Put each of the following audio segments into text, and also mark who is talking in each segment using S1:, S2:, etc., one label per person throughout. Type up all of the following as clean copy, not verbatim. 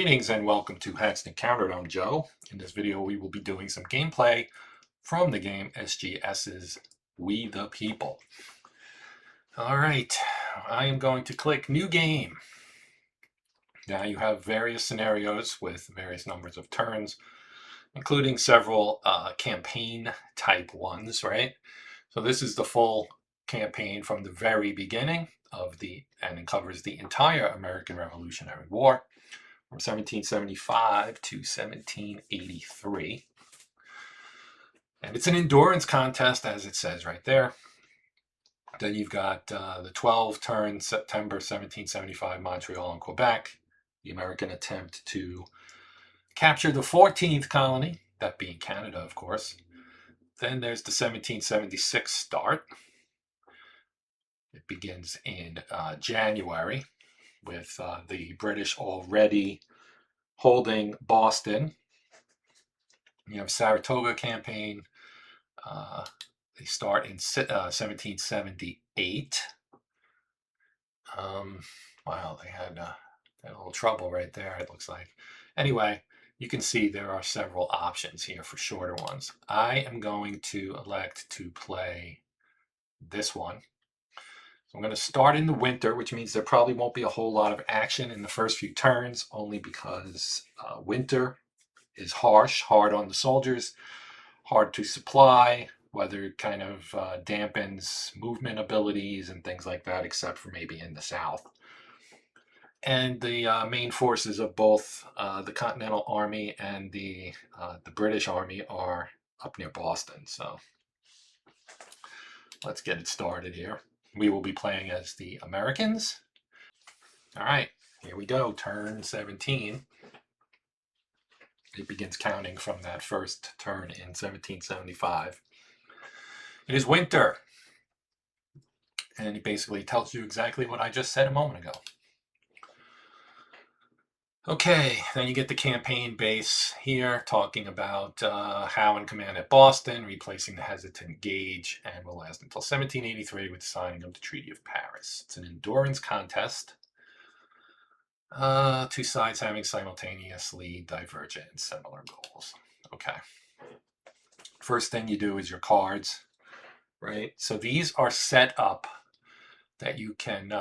S1: Greetings and welcome to Hexed and Countered. I'm Joe. In this video we will be doing some gameplay from the game SGS's We the People. Alright, I am going to click New Game. Now you have various scenarios with various numbers of turns, including several campaign type ones, right? So this is the full campaign from the very beginning of and it covers the entire American Revolutionary War, from 1775 to 1783. And it's an endurance contest, as it says right there. Then you've got the 12 turn September 1775 Montreal and Quebec, the American attempt to capture the 14th colony, that being Canada, of course. Then there's the 1776 start. It begins in January, with the British already holding Boston. You have Saratoga campaign. They start in 1778. Wow, they had a little trouble right there, it looks like. Anyway, you can see there are several options here for shorter ones. I am going to elect to play this one. I'm going to start in the winter, which means there probably won't be a whole lot of action in the first few turns, only because winter is hard on the soldiers, hard to supply. Weather kind of dampens movement abilities and things like that, except for maybe in the south. And the main forces of both the Continental Army and the British Army are up near Boston. So let's get it started here. We will be playing as the Americans. All right, here we go, turn 17. It begins counting from that first turn in 1775. It is winter. And it basically tells you exactly what I just said a moment ago. Okay, then you get the campaign base here, talking about Howe in command at Boston, replacing the hesitant Gage, and will last until 1783 with the signing of the Treaty of Paris. It's an endurance contest. Two sides having simultaneously divergent and similar goals. Okay. First thing you do is your cards, right? So these are set up that you can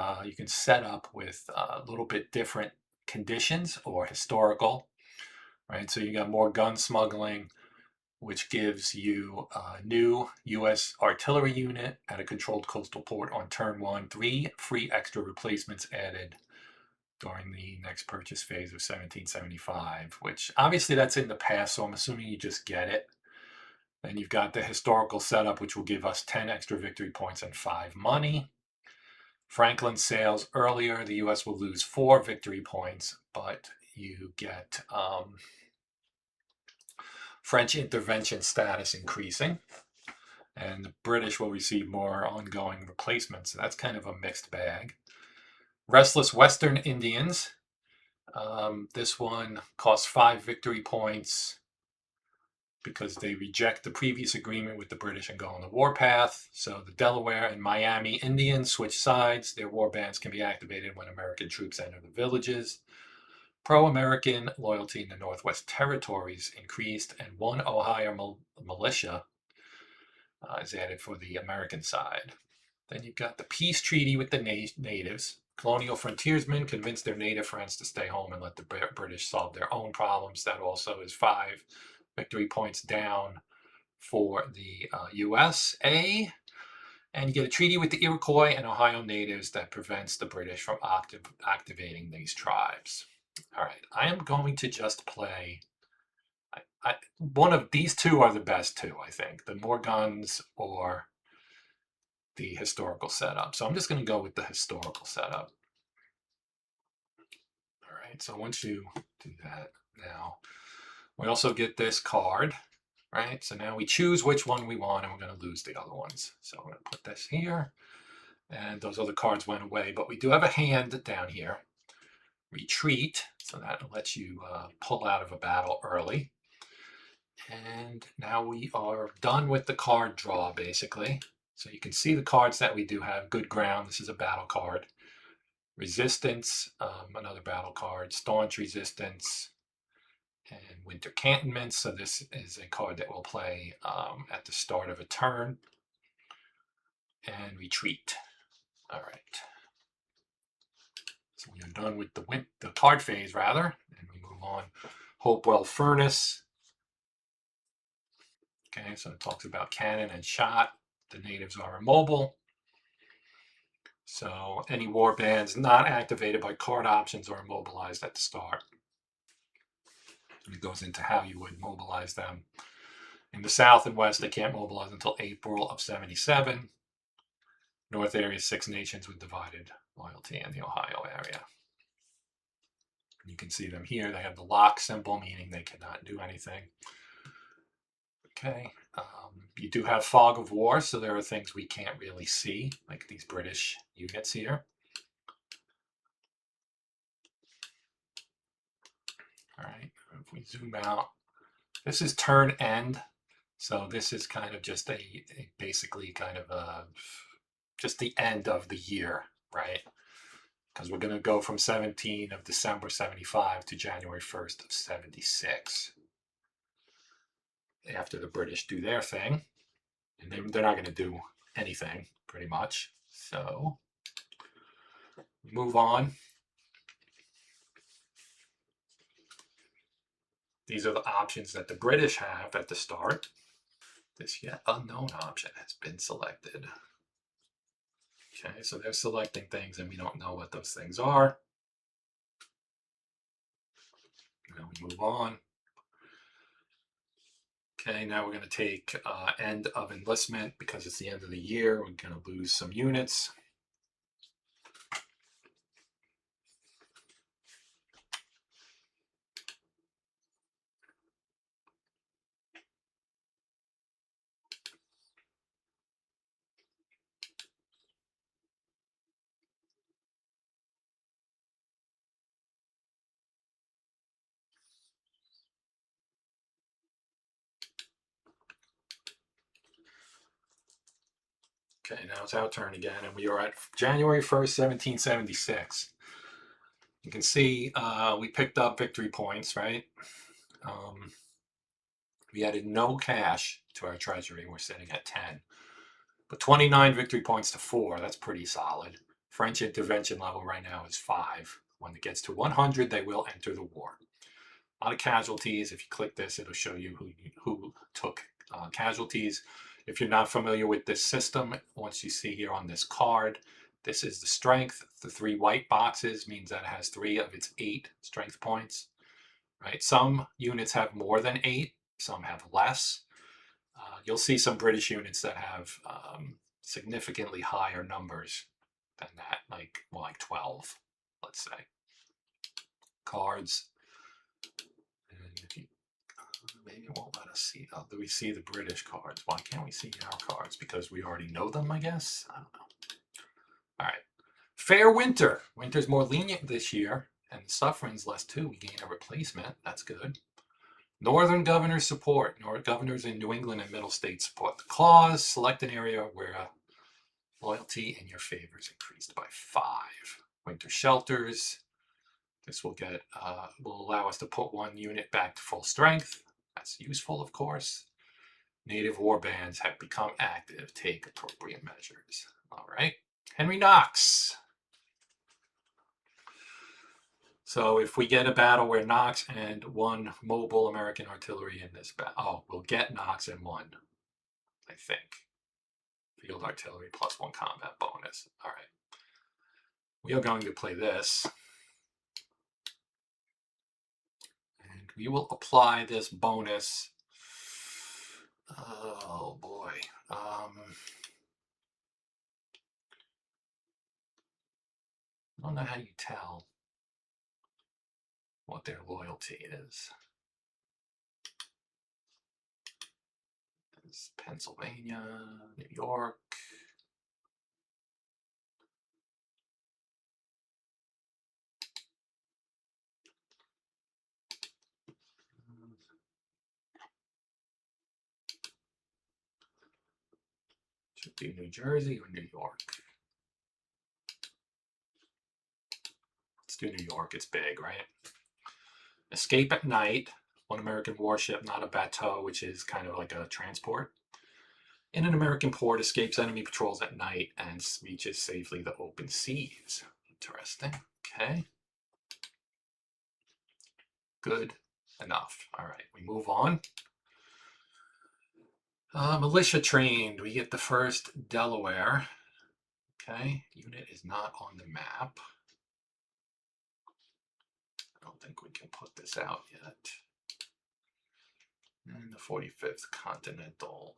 S1: set up with a little bit different conditions or historical, right? So you got more gun smuggling, which gives you a new U.S. artillery unit at a controlled coastal port on turn 1, 3 free extra replacements added during the next purchase phase of 1775, which obviously that's in the past, so I'm assuming you just get it. Then you've got the historical setup, which will give us 10 extra victory points and 5 money. Franklin sails earlier. The U.S. will lose 4 victory points, but you get French intervention status increasing, and the British will receive more ongoing replacements. So that's kind of a mixed bag. Restless Western Indians. This one costs 5 victory points because they reject the previous agreement with the British and go on the warpath. So the Delaware and Miami Indians switch sides. Their war bands can be activated when American troops enter the villages. Pro-American loyalty in the Northwest Territories increased, and 1 Ohio militia is added for the American side. Then you've got the peace treaty with the natives. Colonial frontiersmen convinced their native friends to stay home and let the British solve their own problems. That also is 5 victory points down for the USA. And you get a treaty with the Iroquois and Ohio natives that prevents the British from activating these tribes. All right, I am going to just play. One of these two are the best two, I think. The more guns or the historical setup. So I'm just going to go with the historical setup. All right, so once you do that now, we also get this card, right? So now we choose which one we want, and we're going to lose the other ones. So I'm going to put this here, and those other cards went away, but we do have a hand down here. Retreat, so that lets you pull out of a battle early. And now we are done with the card draw, basically. So you can see the cards that we do have. Good ground, this is a battle card. Resistance, another battle card. Staunch Resistance and Winter Cantonments. So this is a card that will play at the start of a turn. And Retreat. All right. So we are done with the card phase, rather, and we move on. Hopewell Furnace. Okay, so it talks about cannon and shot. The natives are immobile. So any war bands not activated by card options are immobilized at the start. It goes into how you would mobilize them. In the South and West, they can't mobilize until April of 77. North area, 6 nations with divided loyalty in the Ohio area. You can see them here. They have the lock symbol, meaning they cannot do anything. Okay. You do have fog of war, so there are things we can't really see, like these British units here. All right. If we zoom out, this is turn end. So this is kind of just basically kind of just the end of the year, right? Because we're going to go from 17 of December 75 to January 1st of 76. After the British do their thing, and they're not going to do anything, pretty much. So, move on. These are the options that the British have at the start. This yet unknown option has been selected. Okay, so they're selecting things and we don't know what those things are. Now we move on. Okay, now we're going to take end of enlistment because it's the end of the year. We're going to lose some units. Okay, now it's our turn again, and we are at January 1st, 1776. You can see we picked up victory points, right? We added no cash to our treasury. We're sitting at 10. But 29 victory points to 4, that's pretty solid. French intervention level right now is 5. When it gets to 100, they will enter the war. A lot of casualties. If you click this, it'll show you who took casualties. If you're not familiar with this system, once you see here on this card, this is the strength. The 3 white boxes means that it has 3 of its 8 strength points. Right? Some units have more than 8, some have less. You'll see some British units that have significantly higher numbers than that, like 12, let's say. Cards. And if you, maybe it won't let us see. Oh, do we see the British cards? Why can't we see our cards? Because we already know them, I guess? I don't know. All right. Fair winter. Winter's more lenient this year, and suffering's less too. We gain a replacement. That's good. Northern governors support. Governors in New England and Middle States support the clause. Select an area where loyalty in your favor is increased by 5. Winter shelters. This will allow us to put 1 unit back to full strength. That's useful, of course. Native war bands have become active. Take appropriate measures. All right. Henry Knox. So if we get a battle where Knox and 1 mobile American artillery in this battle, oh, we'll get Knox and 1, I think. Field artillery plus 1 combat bonus. All right. We are going to play this. And we will apply this bonus. Oh boy. I don't know how you tell what their loyalty is. It's Pennsylvania, New York. Should be New Jersey or New York. Let's do New York. It's big, right? Escape at night. One American warship, not a bateau, which is kind of like a transport. In an American port, escapes enemy patrols at night and reaches safely the open seas. Interesting. Okay. Good enough. All right, we move on. Militia trained. We get the first Delaware. Okay, unit is not on the map. I don't think we can put this out yet. And the 45th Continental.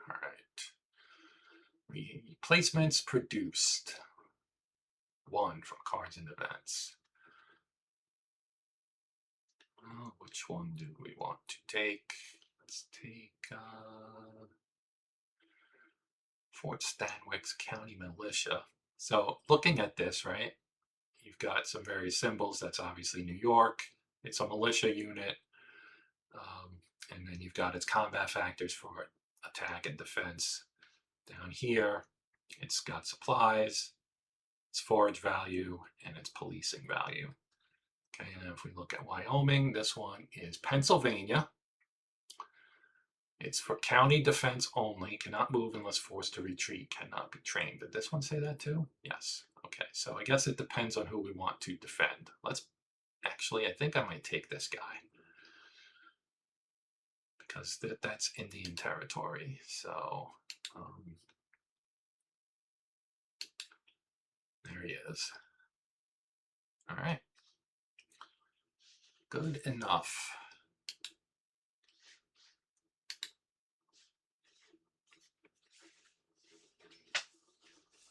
S1: All right. Replacements produced. 1 from cards and events. Which one do we want to take? Let's take Fort Stanwix County Militia. So looking at this, right, you've got some various symbols. That's obviously New York. It's a militia unit. And then you've got its combat factors for attack and defense. Down here, it's got supplies, its forage value, and its policing value. Okay, and if we look at Wyoming, this one is Pennsylvania. It's for county defense only, cannot move unless forced to retreat, cannot be trained. Did this one say that too? Yes. Okay, so I guess it depends on who we want to defend. Actually, I think I might take this guy. Because that's Indian territory, so there he is. All right. Good enough.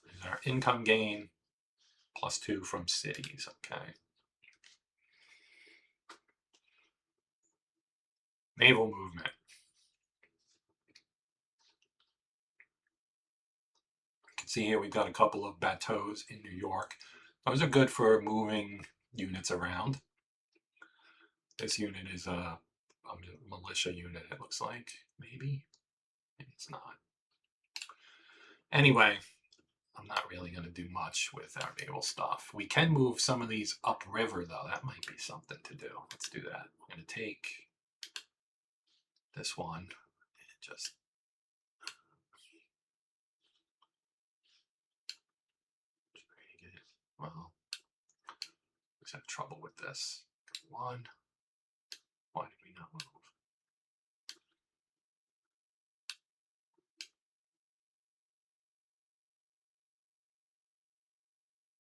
S1: There's our income gain, +2 from cities, okay. Naval movement. You can see here we've got a couple of bateaus in New York. Those are good for moving units around. This unit is a militia unit, it looks like. Maybe it's not. Anyway, I'm not really going to do much with our naval stuff. We can move some of these upriver, though. That might be something to do. Let's do that. I'm going to take this one and just well, let's have trouble with this. 1. Why did we not move?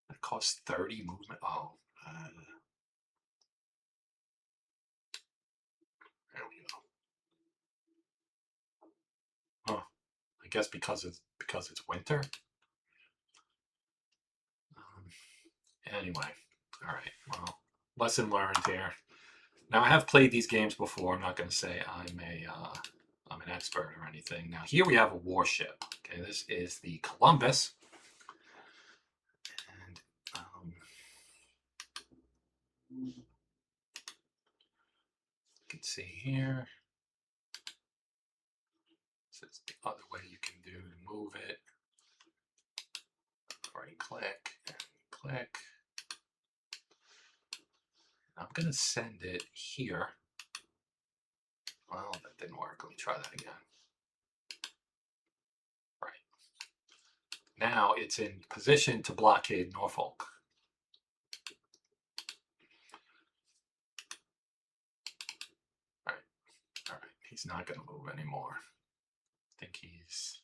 S1: That costs 30 movement. Oh, there we go. Oh, I guess because it's winter. Anyway, all right. Well, lesson learned here. Now I have played these games before. I'm not going to say I'm an expert or anything. Now here we have a warship. Okay, this is the Columbus, and you can see here. This is the other way you can do to move it. Right click and click. I'm going to send it here. Well, that didn't work. Let me try that again. Right. Now it's in position to blockade Norfolk. All right. He's not going to move anymore. I think he's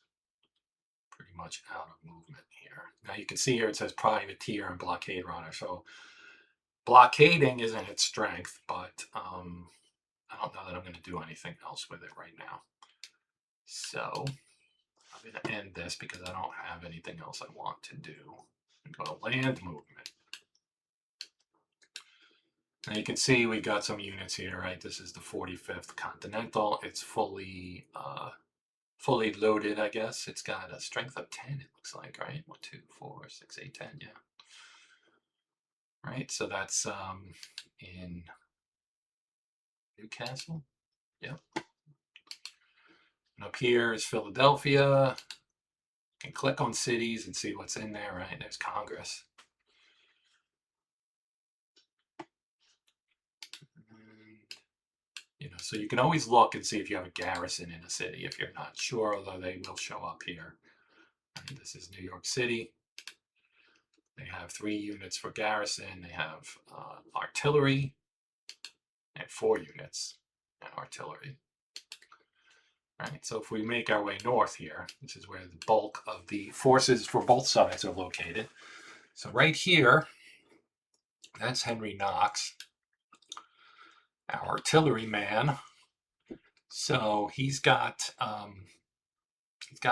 S1: pretty much out of movement here. Now you can see here it says privateer and blockade runner. So blockading isn't its strength, but I don't know that I'm going to do anything else with it right now. So I'm going to end this because I don't have anything else I want to do. Go to land movement. Now you can see we've got some units here, right? This is the 45th Continental. It's fully loaded, I guess. It's got a strength of 10, it looks like, right? 1, 2, 4, 6, 8, 10, yeah. Right, so that's in Newcastle. Yep. And up here is Philadelphia. can click on cities and see what's in there, right? There's Congress. And, so you can always look and see if you have a garrison in a city if you're not sure, although they will show up here. And this is New York City. They have 3 units for garrison. They have artillery and 4 units and artillery. All right, so if we make our way north here, this is where the bulk of the forces for both sides are located. So right here, that's Henry Knox, our artillery man. So he's got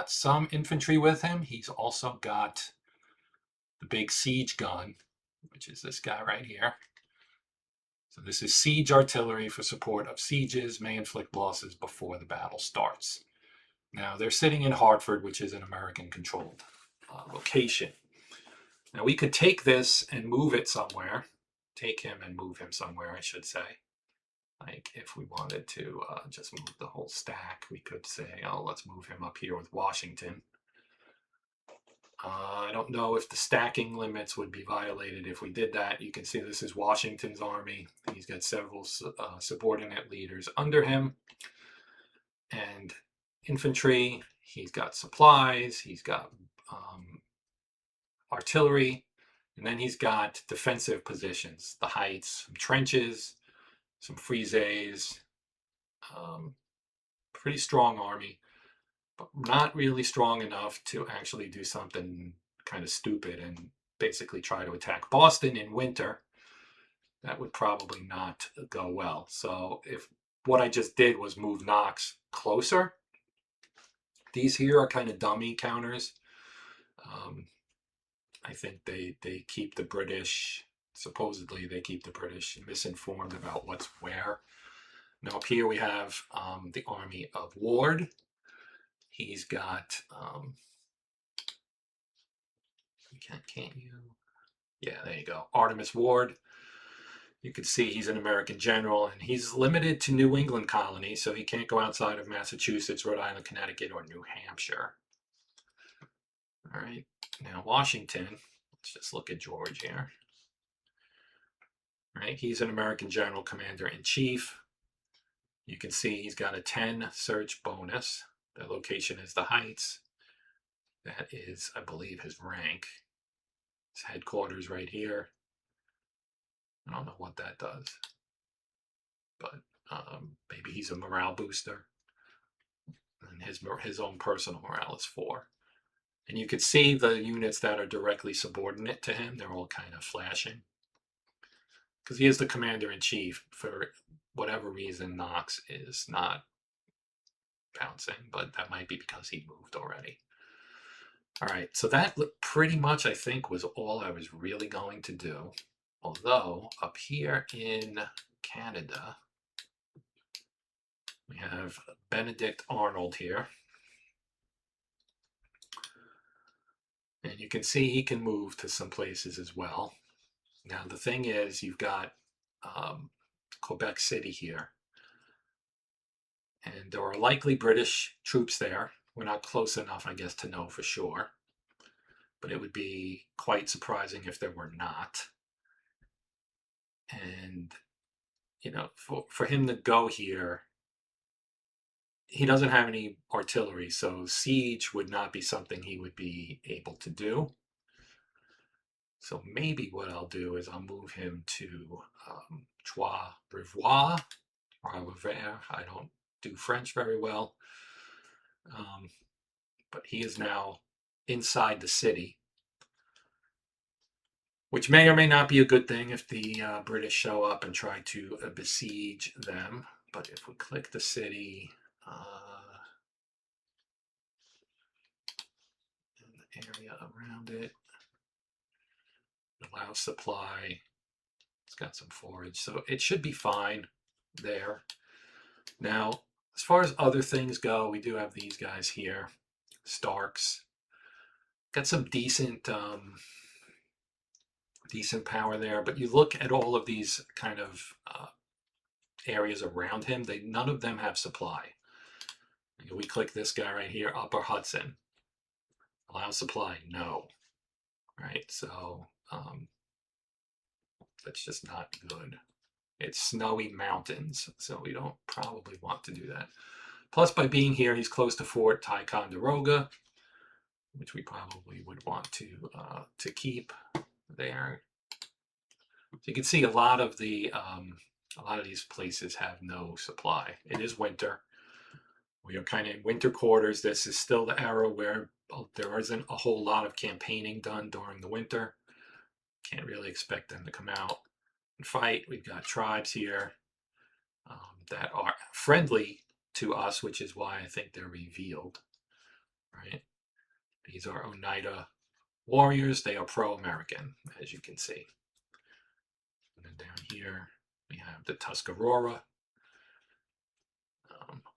S1: some infantry with him. He's also got the big siege gun, which is this guy right here. So this is siege artillery for support of sieges, may inflict losses before the battle starts. Now they're sitting in Hartford, which is an American-controlled location. Now we could take this and move it somewhere. Take him and move him somewhere, I should say. Like if we wanted to just move the whole stack, we could say, oh, let's move him up here with Washington. I don't know if the stacking limits would be violated if we did that. You can see this is Washington's army. He's got several subordinate leaders under him. And infantry, he's got supplies, he's got artillery, and then he's got defensive positions, the heights, some trenches, some frigates, pretty strong army, but not really strong enough to actually do something kind of stupid and basically try to attack Boston in winter. That would probably not go well. So if what I just did was move Knox closer, these here are kind of dummy counters. I think they keep the British, supposedly they keep the British misinformed about what's where. Now up here we have the army of Ward. He's got, can't you? Yeah, there you go. Artemis Ward. You can see he's an American general, and he's limited to New England colony, so he can't go outside of Massachusetts, Rhode Island, Connecticut, or New Hampshire. All right, now Washington, let's just look at George here. All right, he's an American general, commander-in-chief. You can see he's got a 10 search bonus. The location is the Heights. That is, I believe, his rank. His headquarters right here. I don't know what that does, but maybe he's a morale booster. And his own personal morale is 4. And you can see the units that are directly subordinate to him. They're all kind of flashing. Because he is the commander-in-chief. For whatever reason, Knox is not bouncing, but that might be because he moved already. All right, so that pretty much, I think, was all I was really going to do. Although, up here in Canada, we have Benedict Arnold here. And you can see he can move to some places as well. Now, the thing is, you've got Quebec City here. And there are likely British troops there. We're not close enough, I guess, to know for sure. But it would be quite surprising if there were not. And, for him to go here, he doesn't have any artillery, so siege would not be something he would be able to do. So maybe what I'll do is I'll move him to Trois-Rivières, or Rivière. I don't do French very well. But he is now inside the city, which may or may not be a good thing if the British show up and try to besiege them. But if we click the city, and the area around it, allows supply, it's got some forage, so it should be fine there. Now, as far as other things go, we do have these guys here, Starks. Got some decent power there, but you look at all of these kind of areas around him, none of them have supply. We click this guy right here, Upper Hudson. Allow supply? No. Right? So that's just not good. It's snowy mountains, so we don't probably want to do that. Plus, by being here, he's close to Fort Ticonderoga, which we probably would want to keep there. So you can see a lot of these places have no supply. It is winter. We are kind of in winter quarters. This is still the era where there isn't a whole lot of campaigning done during the winter. Can't really expect them to come out and fight. We've got tribes here that are friendly to us, which is why I think they're revealed, right? These are Oneida warriors. They are pro-American, as you can see. And then down here, we have the Tuscarora,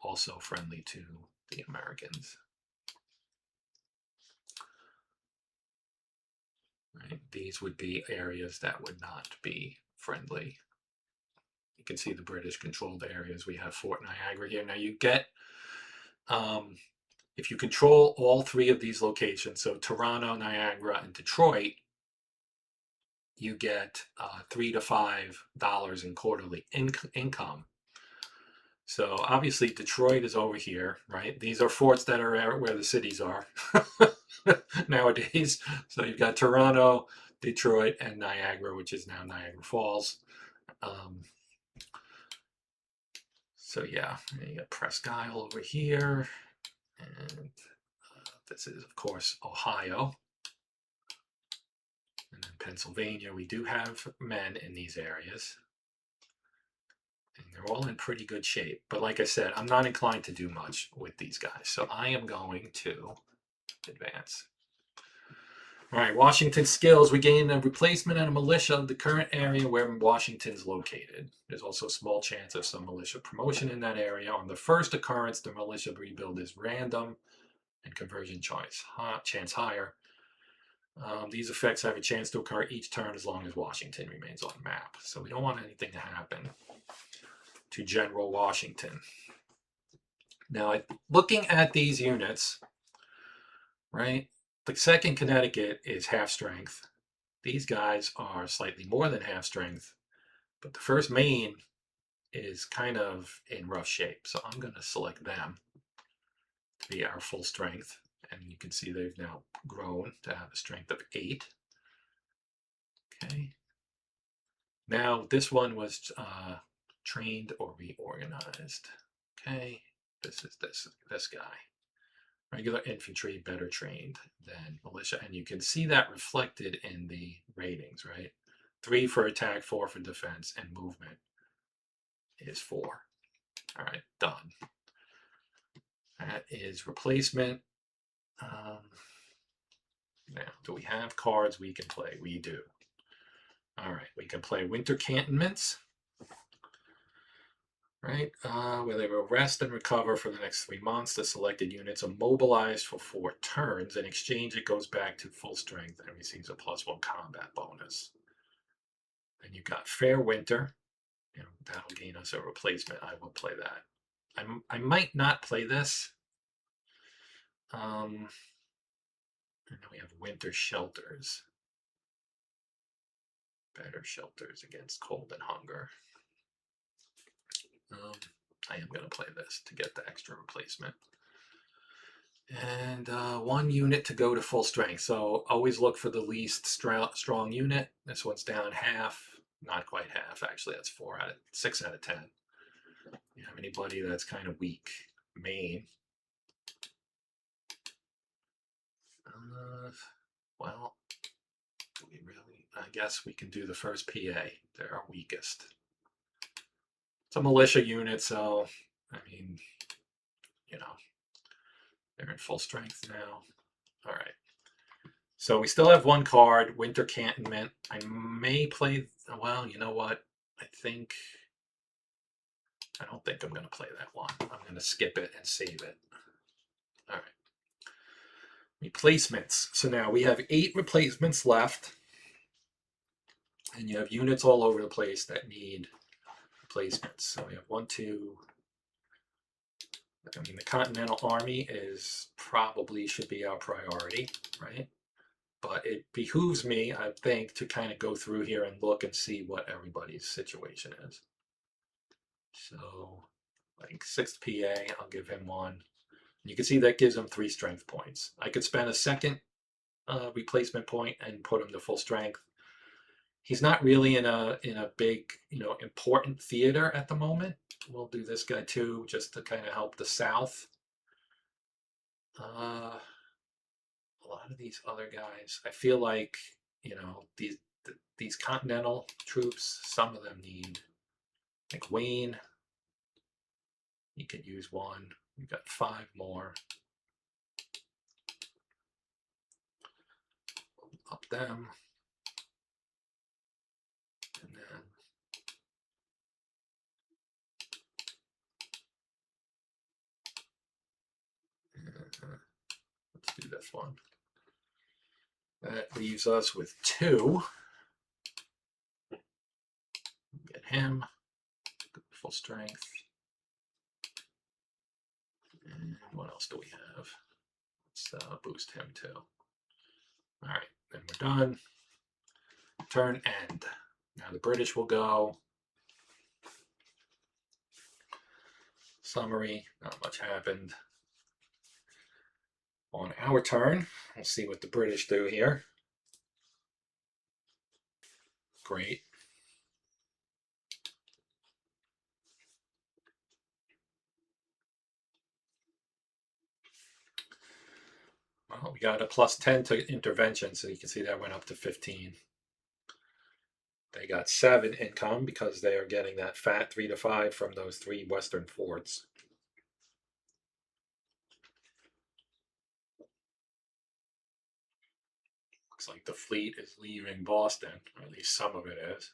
S1: also friendly to the Americans. Right? These would be areas that would not be friendly. You can see the British controlled areas. We have Fort Niagara here. Now you get, if you control all three of these locations, so Toronto, Niagara, and Detroit, you get $3 to $5 in quarterly income. So obviously Detroit is over here, right? These are forts that are where the cities are nowadays. So you've got Toronto, Detroit, and Niagara, which is now Niagara Falls. So yeah, you got Presque Isle over here. And this is, of course, Ohio. And then Pennsylvania, we do have men in these areas. And they're all in pretty good shape. But like I said, I'm not inclined to do much with these guys. So I am going to advance. All right, Washington skills. We gain a replacement and a militia of the current area where Washington's located. There's also a small chance of some militia promotion in that area. On the first occurrence, the militia rebuild is random and conversion chance higher. These effects have a chance to occur each turn as long as Washington remains on the map. So we don't want anything to happen to General Washington. Now, looking at these units, right, the 2nd Connecticut is half strength. These guys are slightly more than half strength, but the 1st Maine is kind of in rough shape. So I'm going to select them to be our full strength. And you can see they've now grown to have a strength of 8. Okay. Now, this one was trained or reorganized. Okay. This is this guy. Regular infantry, better trained than militia. And you can see that reflected in the ratings, right? 3 for attack, 4 for defense, and movement is 4. All right, done. That is replacement. Now, do we have cards we can play? We do. All right, we can play Winter Cantonments, right? Where they will rest and recover for the next 3 months. The selected units are mobilized for 4 turns. In exchange, it goes back to full strength and receives a +1 combat bonus. Then you've got Fair Winter. That'll gain us a replacement. I will play that. I might not play this. And then we have Winter Shelters. Better shelters against cold and hunger. I am going to play this to get the extra replacement. And 1 unit to go to full strength. So always look for the least strong unit. This one's down half. Not quite half, actually. That's 6 out of 10. You have anybody that's kind of weak? Maine. Well, do we really? I guess we can do the 1st PA. They're our weakest. It's a militia unit, so, I mean, you know, they're in full strength now. All right. So we still have 1 card, Winter Cantonment. I may play, well, you know what? I don't think I'm going to play that one. I'm going to skip it and save it. All right. Replacements. So now we have 8 replacements left. And you have units all over the place that need replacements. So we have 1, 2, I mean, the Continental Army is probably should be our priority, right? But it behooves me, I think, to kind of go through here and look and see what everybody's situation is. So, like 6th PA, I'll give him 1. You can see that gives him 3 strength points. I could spend a second replacement point and put him to full strength. He's not really in a big, important theater at the moment. We'll do this guy too, just to kind of help the South. A lot of these other guys, I feel like, these Continental troops, some of them need, like Wayne, he could use 1. We've got 5 more. Up them. And then let's do this one. That leaves us with 2. Get him. Full strength. And what else do we have? Let's boost him too. All right, then we're done. Turn end. Now the British will go. Summary, not much happened. On our turn, we'll see what the British do here. Great. Well, we got a +10 to intervention, so you can see that went up to 15. They got 7 income because they are getting that fat 3 to 5 from those 3 western forts. Looks like the fleet is leaving Boston, or at least some of it is.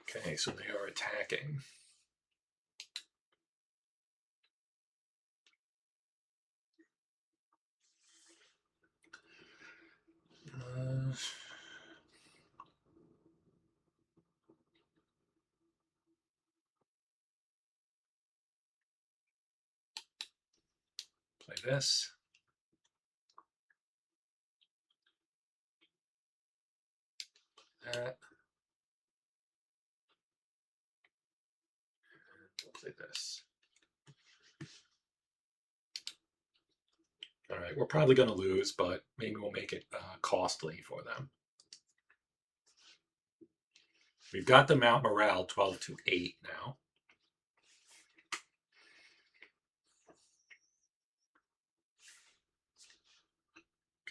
S1: Okay, so they are attacking. Play this. That. We'll play this. All right, we're probably going to lose, but maybe we'll make it costly for them. We've got them out morale 12 to 8 now.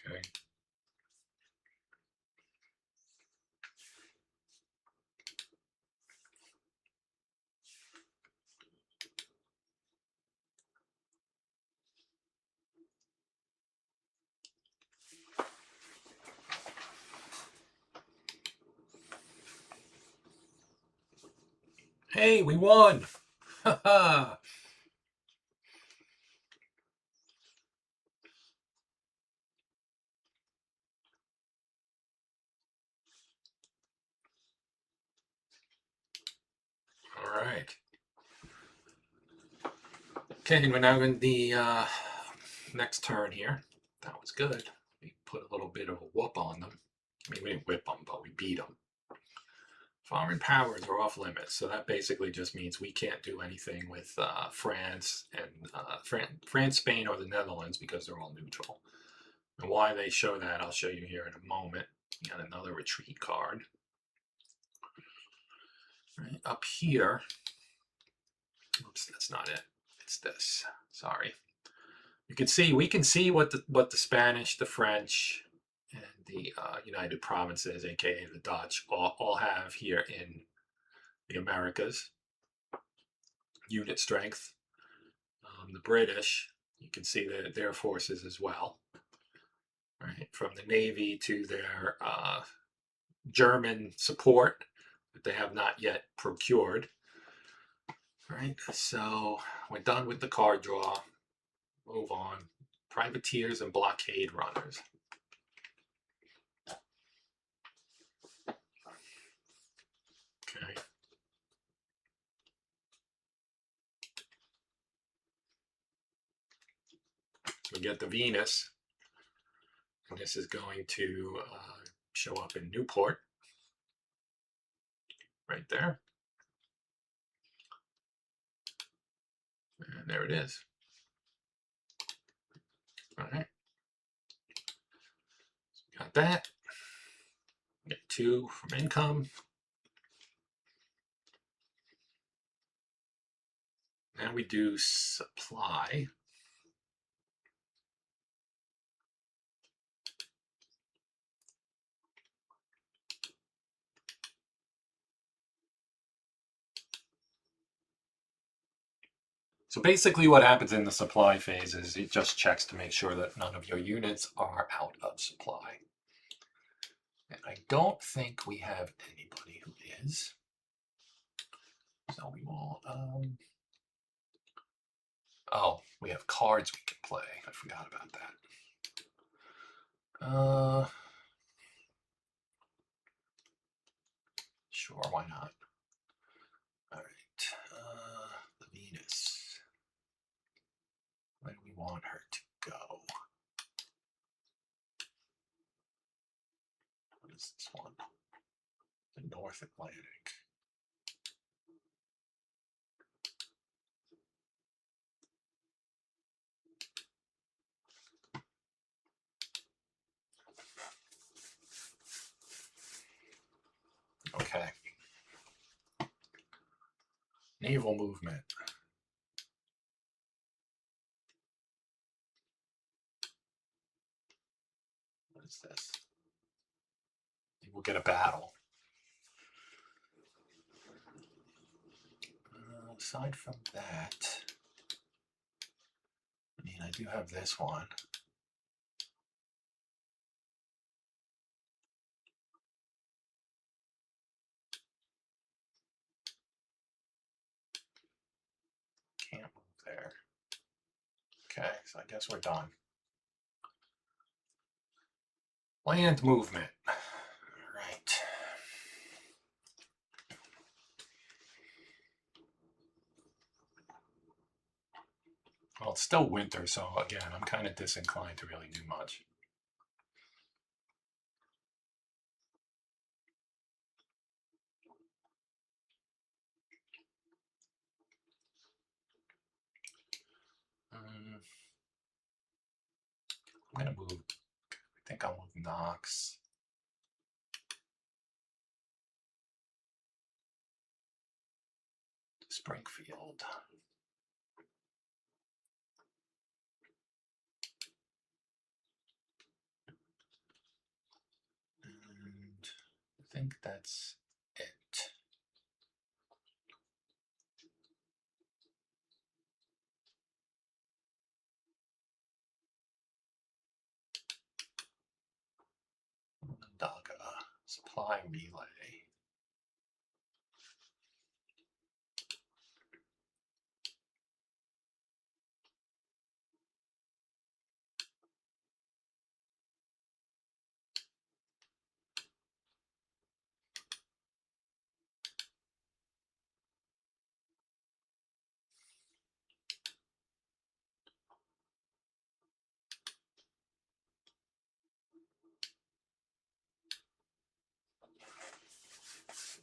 S1: Okay. Hey, we won! Haha! All right. Okay, we're now in the next turn here. That was good. We put a little bit of a whoop on them. I mean, we didn't whip them, but we beat them. Foreign powers are off limits, so that basically just means we can't do anything with France and France, Spain, or the Netherlands because they're all neutral. And why they show that, I'll show you here in a moment. We got another retreat card. Right up here. Oops, that's not it. It's this. Sorry. You can see we can see what the Spanish, the French, and the United Provinces, aka the Dutch, all have here in the Americas. Unit strength. The British, you can see their forces as well. Right, from the Navy to their German support that they have not yet procured. Right, so we're done with the card draw. Move on. Privateers and blockade runners. Okay. get the Venus. And this is going to show up in Newport. Right there. And there it is. All right. So got that. Get 2 from income. Now we do supply. So basically what happens in the supply phase is it just checks to make sure that none of your units are out of supply. And I don't think we have anybody who is. So we will, oh, we have cards we can play. I forgot about that. Sure, why not? All right, the Venus. Where do we want her to go? What is this one? The North Atlantic. Okay. Naval movement. What is this? We'll get a battle. Aside from that, I mean, I do have this one. Can't move there. Okay, so I guess we're done. Land movement. All right. Well, it's still winter, so again, I'm kind of disinclined to really do much. I'm going to move, I think I'll move Knox. To Springfield. And I think that's it. Daga, supply relay.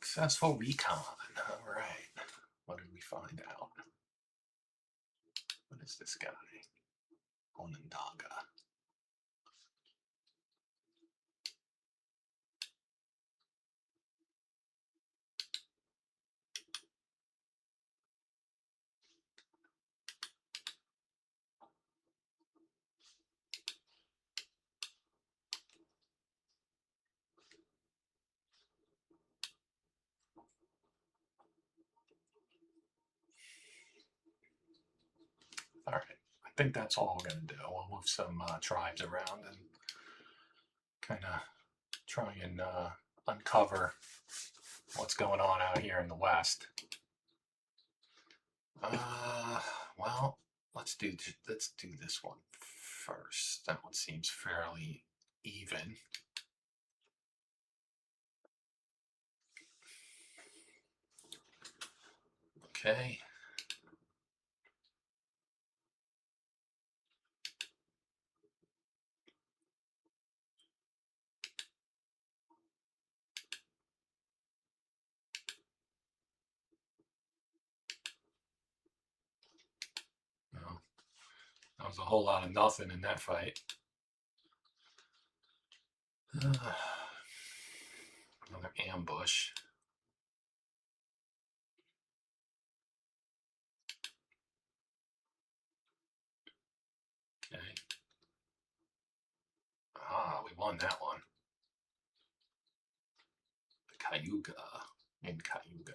S1: Successful recon. All right. What did we find out? What is this guy? Onondaga. All right, I think that's all we're going to do. We'll move some tribes around and kind of try and uncover what's going on out here in the West. Well, let's do this one first. That one seems fairly even. Okay. was a whole lot of nothing in that fight. Another ambush. Okay. Ah, we won that one. The Cayuga in Cayuga.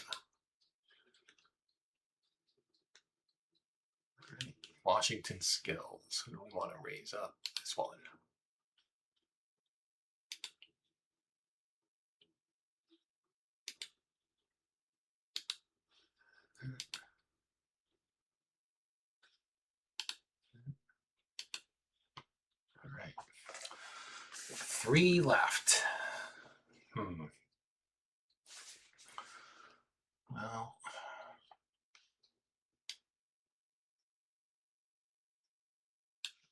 S1: Right. Washington skills. Who do we want to raise up? This one. All right. 3 left. Well,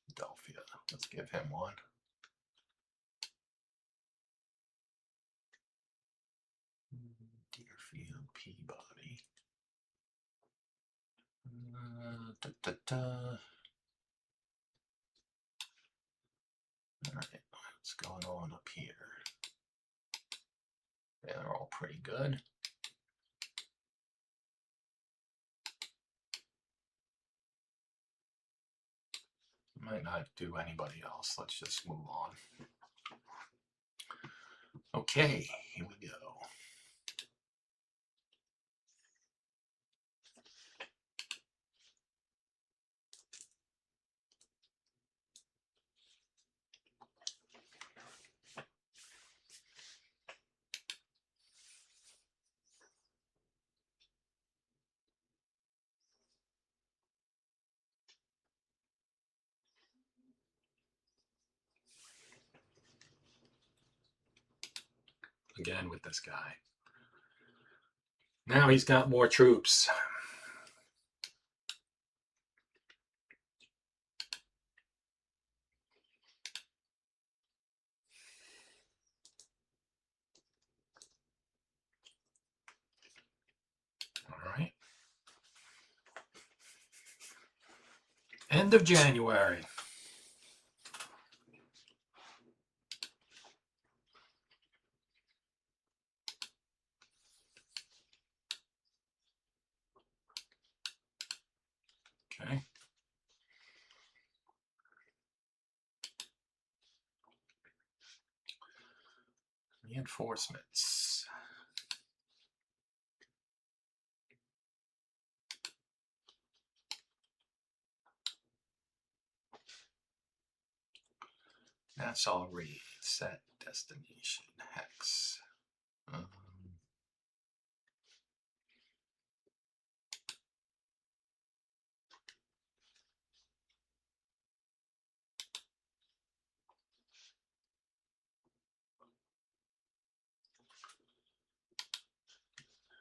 S1: Philadelphia. Let's give him one. Deerfield, Peabody. All right, what's going on up here? Yeah, they're all pretty good. Might not do anybody else. Let's just move on. Okay, here we go. Again with this guy. Now he's got more troops. All right. End of January. Okay. Reinforcements. That's already set destination hex.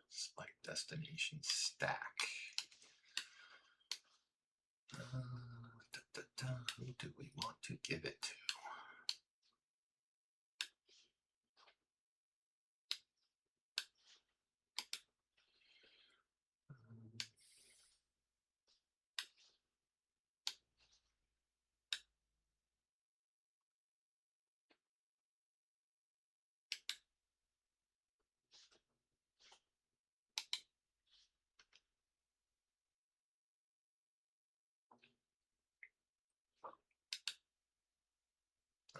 S1: Select destination stack. Who do we want to give it to?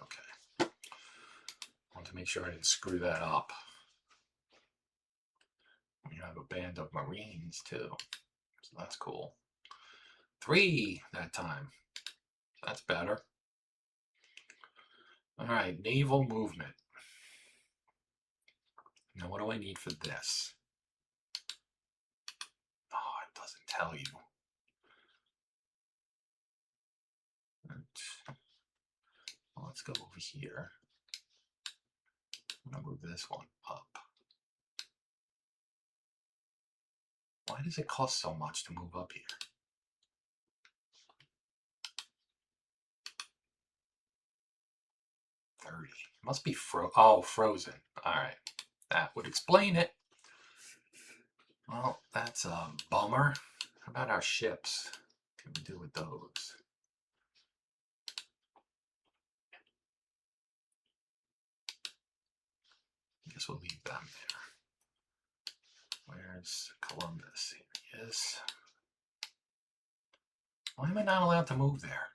S1: Okay. Want to make sure I didn't screw that up. We have a band of Marines too, so that's cool. 3 that time. That's better. All right, naval movement. Now, what do I need for this? Oh, it doesn't tell you. Well, let's go over here. I'm going to move this one up. Why does it cost so much to move up here? $30. Must be frozen. All right. That would explain it. Well, that's a bummer. How about our ships? What can we do with those? guess we'll leave them there. Where's Columbus? Here he is. Why am I not allowed to move there?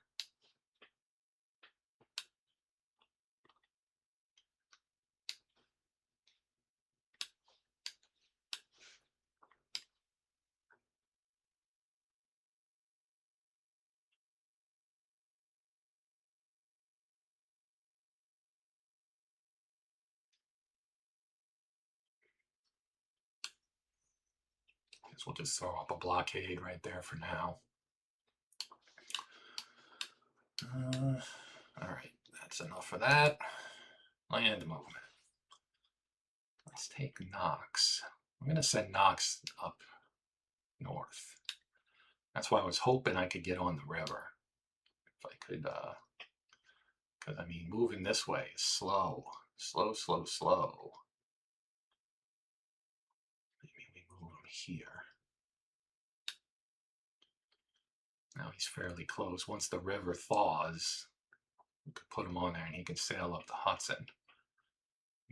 S1: Guess we'll just throw up a blockade right there for now. All right, that's enough for that. Land movement. Let's take Knox. I'm going to send Knox up north. That's why I was hoping I could get on the river. If I could, because I mean, moving this way is slow. Slow, slow, slow. Maybe we move him here. Now he's fairly close. Once the river thaws, we could put him on there and he can sail up the Hudson.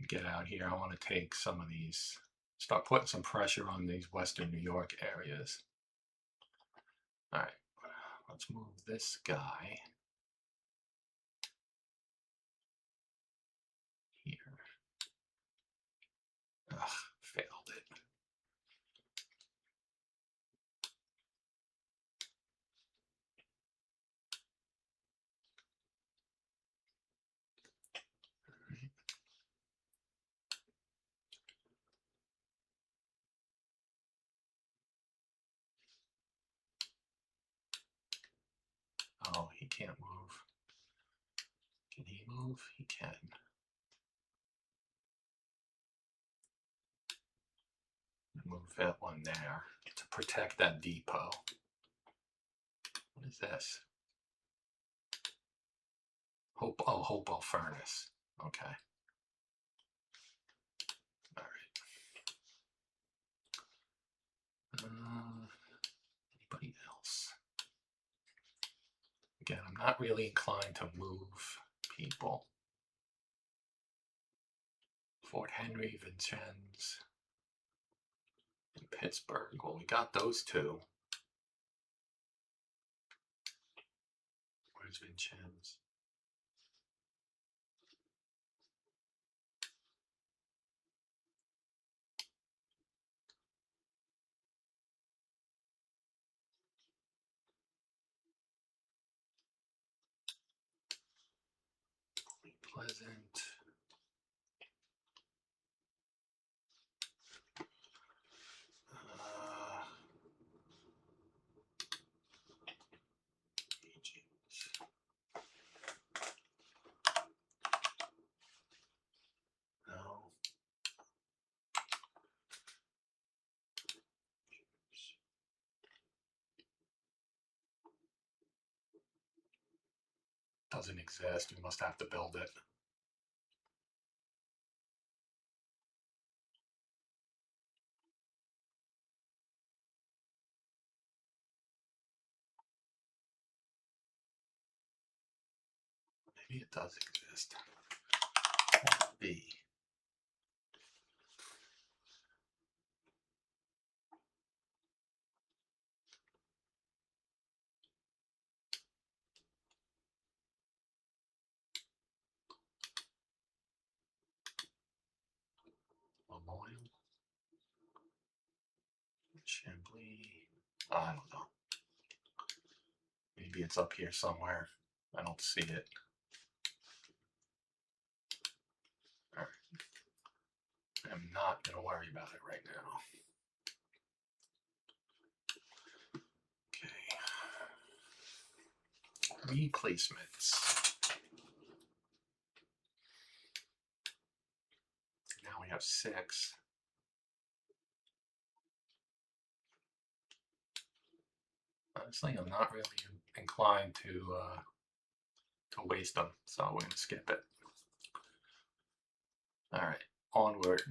S1: Get out here. I want to take some of these, start putting some pressure on these Western New York areas. All right, let's move this guy here. Ugh, failed it. Oh, he can't move. Can he move? He can. Move that one there to protect that depot. What is this? Hopewell furnace. Okay. All right. Anybody else? Again, I'm not really inclined to move people. Fort Henry, Vincennes, and Pittsburgh. Well, we got those two. Where's Vincennes? Pleasant. No. Doesn't exist. We must have to build it. Maybe it does exist. B. Lamoille. Chambly. I don't know. Maybe it's up here somewhere. I don't see it. All right. I'm not going to worry about it right now. Okay. Replacements. Now we have 6. Honestly, I'm not really inclined to waste them, so we're going to skip it. All right, onward.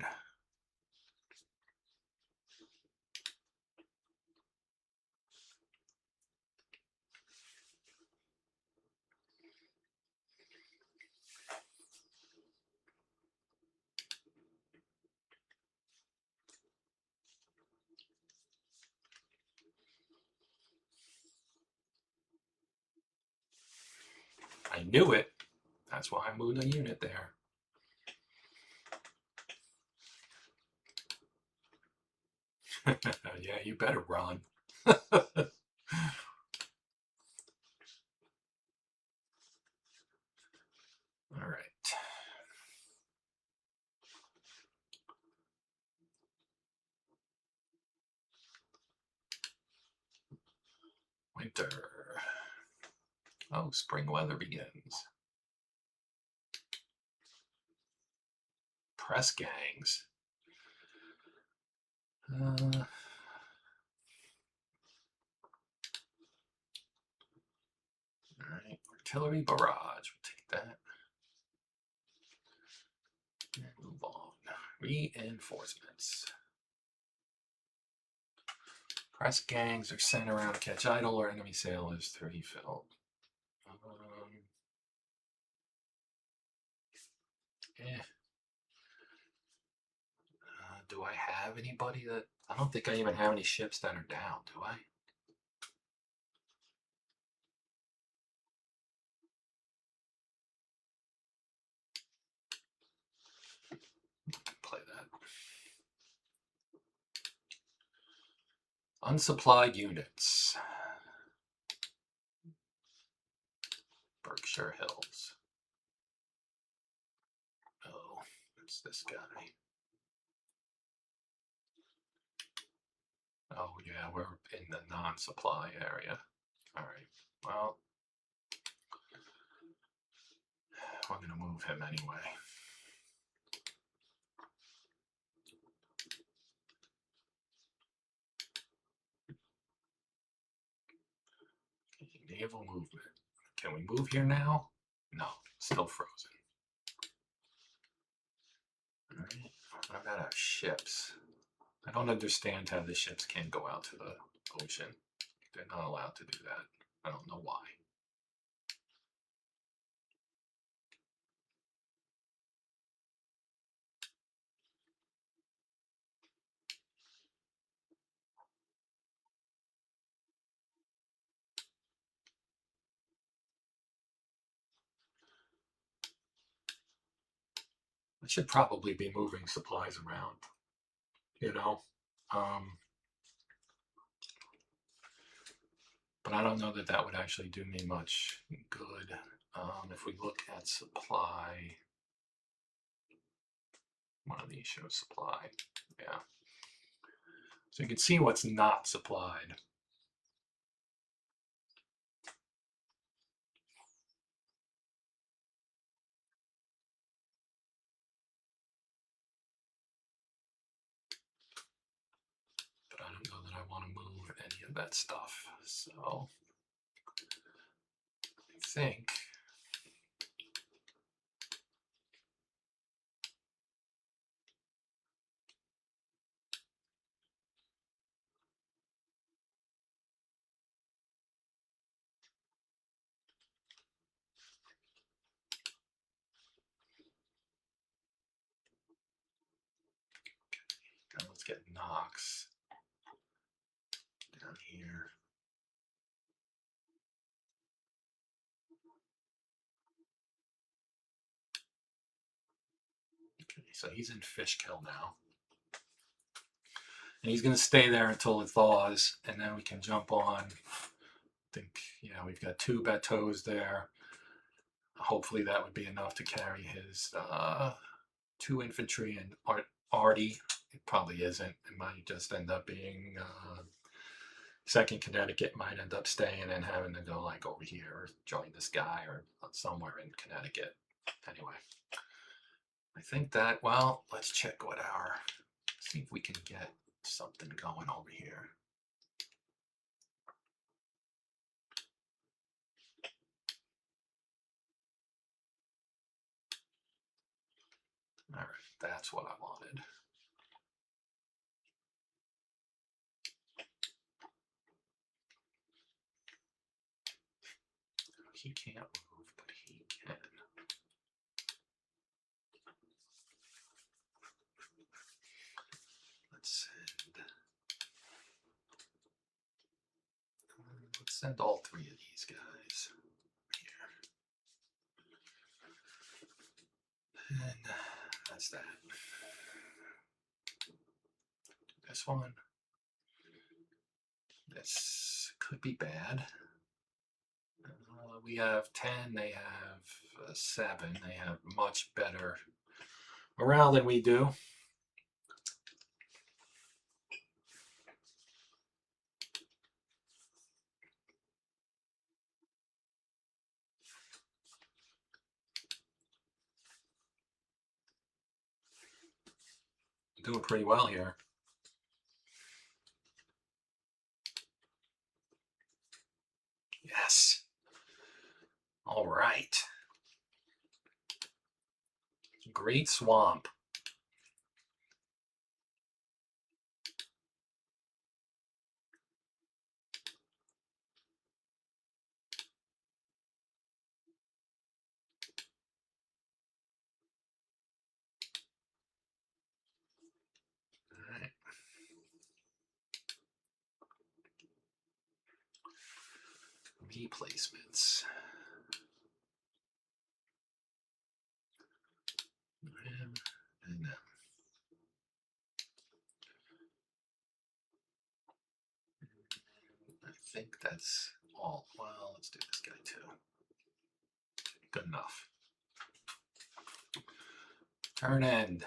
S1: I knew it. That's why I moved a unit there. Yeah, you better run. All right. Winter. Oh, spring weather begins. Press gangs. All right, artillery barrage. We'll take that. And move on. Reinforcements. Press gangs are sent around to catch idle or enemy sailors to refill. Yeah. Do I have anybody that... I don't think I even have any ships that are down, do I? Play that. Unsupplied units. Berkshire Hills. Oh, it's this guy. Oh, yeah, we're in the non-supply area. All right, well, I'm going to move him anyway. Okay, naval movement. Can we move here now? No, still frozen. All right, what about our ships? I don't understand how the ships can't go out to the ocean. They're not allowed to do that. I don't know why. I should probably be moving supplies around, you know? But I don't know that that would actually do me much good. If we look at supply, one of these shows supply, yeah. So you can see what's not supplied. But I don't know that I want to move any of that stuff. So I think now let's get Knox down here. Okay, so he's in Fishkill now. And he's going to stay there until it thaws, and then we can jump on. I think, yeah, we've got 2 bateaus there. Hopefully that would be enough to carry his 2 infantry and arty. It probably isn't. It might just end up being 2nd Connecticut might end up staying and having to go like over here or join this guy or somewhere in Connecticut. Anyway, I think that, well, let's check what our, see if we can get something going over here. All right, that's what I wanted. He can't move, but he can. Let's send all 3 of these guys here. And that's that. This one. This could be bad. We have 10, they have 7. They have much better morale than we do. Doing pretty well here. Yes. All right. Great swamp. All right. Replacements. And I think that's all. Well, let's do this guy too. Good enough. Turn end.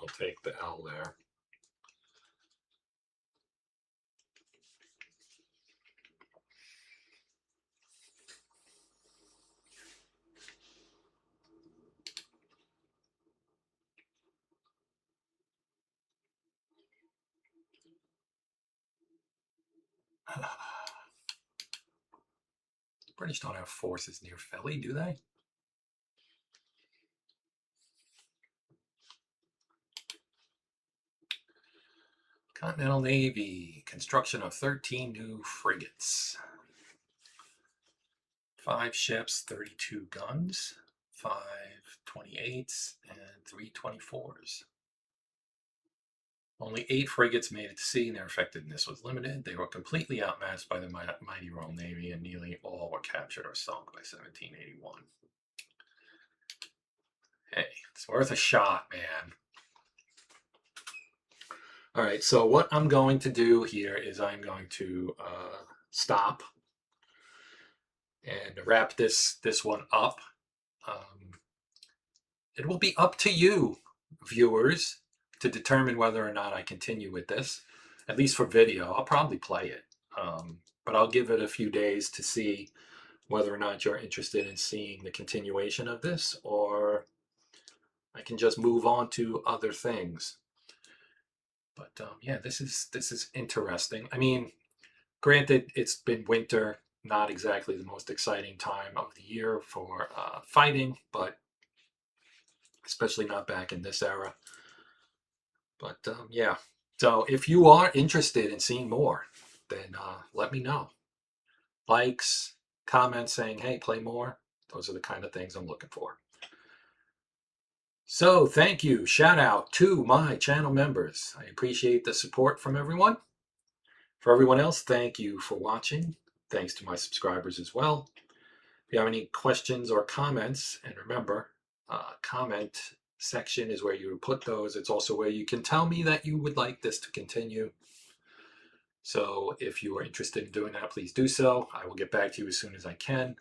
S1: I'll take the L there. British don't have forces near Philly, do they? Continental Navy, construction of 13 new frigates. 5 ships, 32 guns, 5 28s, and 3 24s. Only 8 frigates made it to sea, and their effectiveness was limited. They were completely outmatched by the mighty Royal Navy, and nearly all were captured or sunk by 1781. Hey, it's worth a shot, man. All right, so what I'm going to do here is I'm going to stop and wrap this one up. It will be up to you, viewers, to determine whether or not I continue with this, at least for video. I'll probably play it, but I'll give it a few days to see whether or not you're interested in seeing the continuation of this, or I can just move on to other things. But yeah, this is interesting. I mean, granted, it's been winter, not exactly the most exciting time of the year for fighting, but especially not back in this era. But yeah, so if you are interested in seeing more, then let me know. Likes, comments saying, hey, play more. Those are the kind of things I'm looking for. So thank you. Shout out to my channel members. I appreciate the support from everyone. For everyone else, thank you for watching. Thanks to my subscribers as well. If you have any questions or comments, and remember, comment section is where you put those. It's also where you can tell me that you would like this to continue. So if you are interested in doing that, please do so. I will get back to you as soon as I can.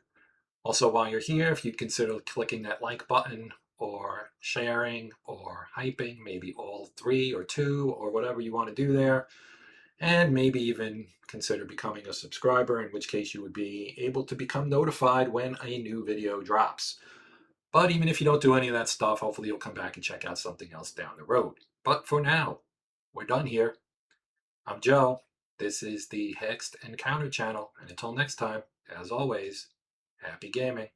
S1: Also, while you're here, if you'd consider clicking that like button or sharing or hyping, maybe all 3 or 2 or whatever you want to do there, and maybe even consider becoming a subscriber, in which case you would be able to become notified when a new video drops. But even if you don't do any of that stuff, hopefully you'll come back and check out something else down the road. But for now, we're done here. I'm Joe. This is the Hexed and Countered channel. And until next time, as always, happy gaming.